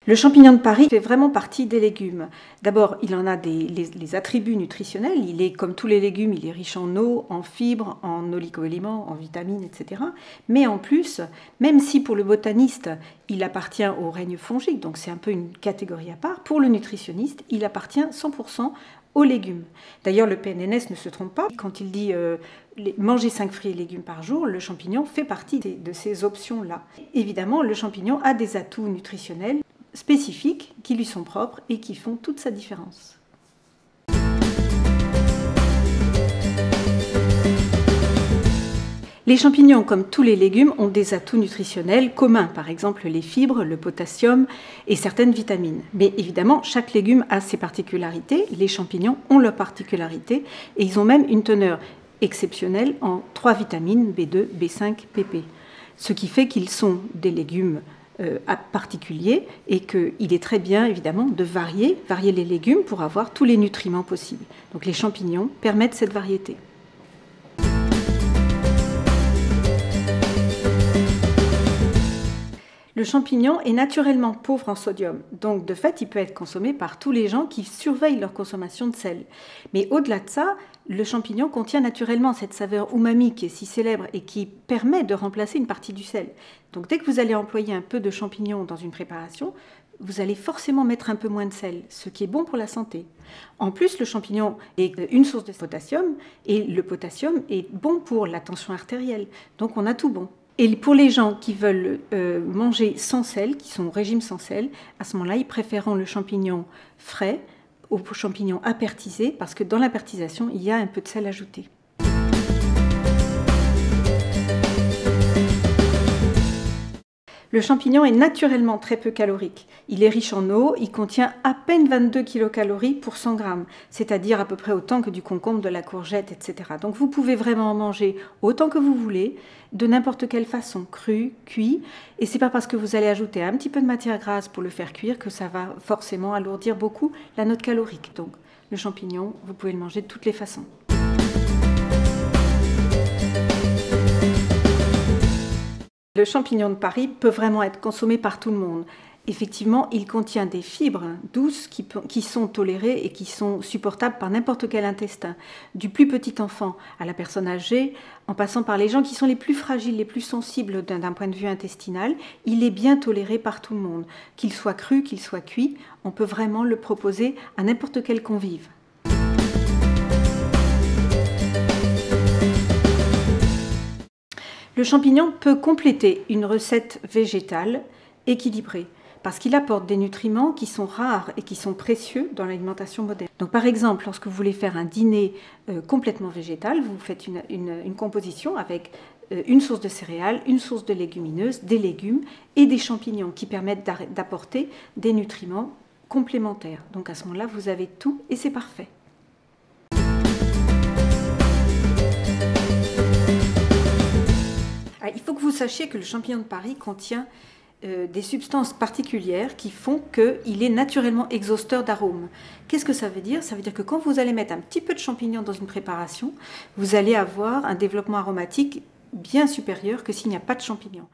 Le champignon de Paris fait vraiment partie des légumes. D'abord, il en a les attributs nutritionnels. Il est, comme tous les légumes, il est riche en eau, en fibres, en oligo-éléments, en vitamines, etc. Mais en plus, même si pour le botaniste, il appartient au règne fongique, donc c'est un peu une catégorie à part, pour le nutritionniste, il appartient 100% aux légumes. D'ailleurs, le PNNS ne se trompe pas. Quand il dit manger 5 fruits et légumes par jour, le champignon fait partie de ces options-là. Évidemment, le champignon a des atouts nutritionnels spécifiques qui lui sont propres et qui font toute sa différence. Les champignons, comme tous les légumes, ont des atouts nutritionnels communs, par exemple les fibres, le potassium et certaines vitamines. Mais évidemment, chaque légume a ses particularités, les champignons ont leurs particularités et ils ont même une teneur exceptionnelle en 3 vitamines, B2, B5, pp. Ce qui fait qu'ils sont des légumes particulier et qu'il est très bien évidemment de varier les légumes pour avoir tous les nutriments possibles. Donc les champignons permettent cette variété. Le champignon est naturellement pauvre en sodium, donc de fait il peut être consommé par tous les gens qui surveillent leur consommation de sel. Mais au-delà de ça, le champignon contient naturellement cette saveur umami qui est si célèbre et qui permet de remplacer une partie du sel. Donc dès que vous allez employer un peu de champignon dans une préparation, vous allez forcément mettre un peu moins de sel, ce qui est bon pour la santé. En plus, le champignon est une source de potassium et le potassium est bon pour la tension artérielle. Donc on a tout bon. Et pour les gens qui veulent manger sans sel, qui sont au régime sans sel, à ce moment-là, ils préfèrent le champignon frais au champignon apertisé, parce que dans l'apertisation, il y a un peu de sel ajouté. Le champignon est naturellement très peu calorique. Il est riche en eau, il contient à peine 22 kilocalories pour 100 grammes, c'est-à-dire à peu près autant que du concombre, de la courgette, etc. Donc vous pouvez vraiment en manger autant que vous voulez, de n'importe quelle façon, cru, cuit. Et c'est pas parce que vous allez ajouter un petit peu de matière grasse pour le faire cuire que ça va forcément alourdir beaucoup la note calorique. Donc le champignon, vous pouvez le manger de toutes les façons. Le champignon de Paris peut vraiment être consommé par tout le monde. Effectivement, il contient des fibres douces qui sont tolérées et qui sont supportables par n'importe quel intestin, du plus petit enfant à la personne âgée, en passant par les gens qui sont les plus fragiles, les plus sensibles d'un point de vue intestinal. Il est bien toléré par tout le monde. Qu'il soit cru, qu'il soit cuit, on peut vraiment le proposer à n'importe quel convive. Le champignon peut compléter une recette végétale équilibrée parce qu'il apporte des nutriments qui sont rares et qui sont précieux dans l'alimentation moderne. Donc par exemple, lorsque vous voulez faire un dîner complètement végétal, vous faites une composition avec une source de céréales, une source de légumineuses, des légumes et des champignons qui permettent d'apporter des nutriments complémentaires. Donc à ce moment-là, vous avez tout et c'est parfait. Il faut que vous sachiez que le champignon de Paris contient des substances particulières qui font qu'il est naturellement exhausteur d'arômes. Qu'est-ce que ça veut dire? Ça veut dire que quand vous allez mettre un petit peu de champignon dans une préparation, vous allez avoir un développement aromatique bien supérieur que s'il n'y a pas de champignons.